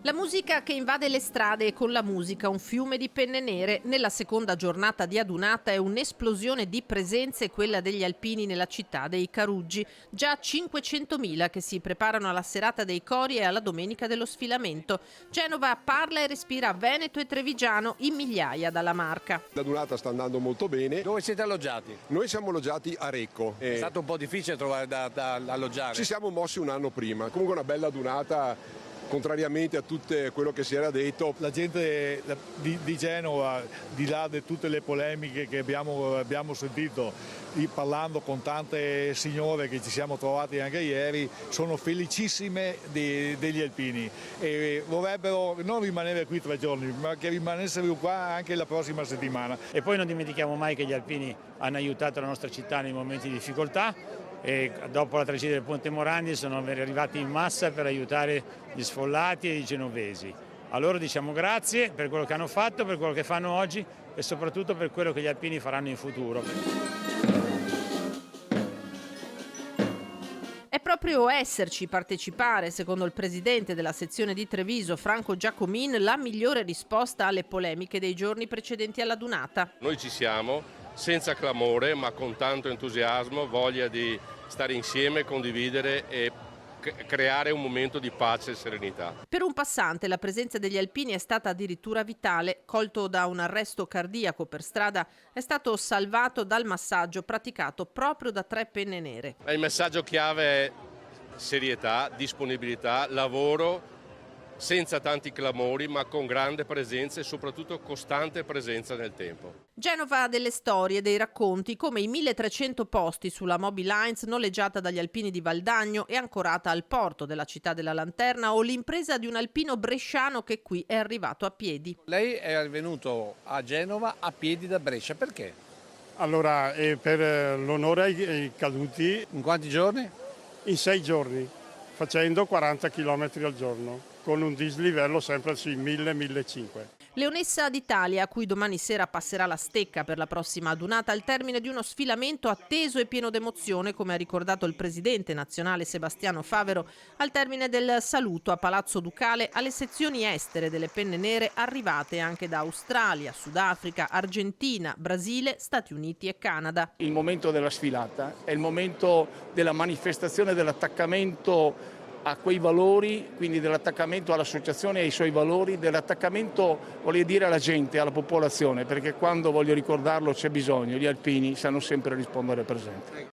La musica che invade le strade e con la musica un fiume di penne nere. Nella seconda giornata di adunata è un'esplosione di presenze quella degli alpini nella città dei Caruggi. Già 500.000 che si preparano alla serata dei cori e alla domenica dello sfilamento. Genova parla e respira veneto e trevigiano in migliaia dalla Marca. L'adunata sta andando molto bene. Dove siete alloggiati? Noi siamo alloggiati a Recco. È stato un po' difficile trovare da alloggiare. Ci siamo mossi un anno prima. Comunque una bella adunata. Contrariamente a tutto quello che si era detto. La gente di Genova, di là di tutte le polemiche che abbiamo sentito, parlando con tante signore che ci siamo trovati anche ieri, sono felicissime degli alpini e vorrebbero non rimanere qui 3 giorni, ma che rimanessero qua anche la prossima settimana. E poi non dimentichiamo mai che gli alpini hanno aiutato la nostra città nei momenti di difficoltà. E dopo la tragedia del Ponte Morandi sono arrivati in massa per aiutare gli sfollati e i genovesi. A loro diciamo grazie per quello che hanno fatto, per quello che fanno oggi e soprattutto per quello che gli alpini faranno in futuro. È proprio esserci, partecipare, secondo il presidente della sezione di Treviso, Franco Giacomin, la migliore risposta alle polemiche dei giorni precedenti all'adunata. Noi ci siamo, senza clamore, ma con tanto entusiasmo, voglia di stare insieme, condividere e creare un momento di pace e serenità. Per un passante la presenza degli alpini è stata addirittura vitale. Colto da un arresto cardiaco per strada, è stato salvato dal massaggio praticato proprio da 3 penne nere. Il messaggio chiave è serietà, disponibilità, lavoro, senza tanti clamori ma con grande presenza e soprattutto costante presenza nel tempo. Genova ha delle storie, dei racconti, come i 1300 posti sulla Moby Lines noleggiata dagli alpini di Valdagno e ancorata al porto della città della Lanterna, o l'impresa di un alpino bresciano che qui è arrivato a piedi. Lei è venuto a Genova a piedi da Brescia, perché? Allora, per l'onore ai caduti, In quanti giorni? in 6 giorni, facendo 40 km al giorno, con un dislivello sempre sui 1000-1500. Leonessa d'Italia, a cui domani sera passerà la stecca per la prossima adunata al termine di uno sfilamento atteso e pieno d'emozione, come ha ricordato il presidente nazionale Sebastiano Favero al termine del saluto a Palazzo Ducale alle sezioni estere delle penne nere arrivate anche da Australia, Sudafrica, Argentina, Brasile, Stati Uniti e Canada. Il momento della sfilata è il momento della manifestazione dell'attaccamento a quei valori, quindi dell'attaccamento all'associazione e ai suoi valori, dell'attaccamento, voglio dire, alla gente, alla popolazione, perché quando voglio ricordarlo c'è bisogno, gli alpini sanno sempre rispondere presente.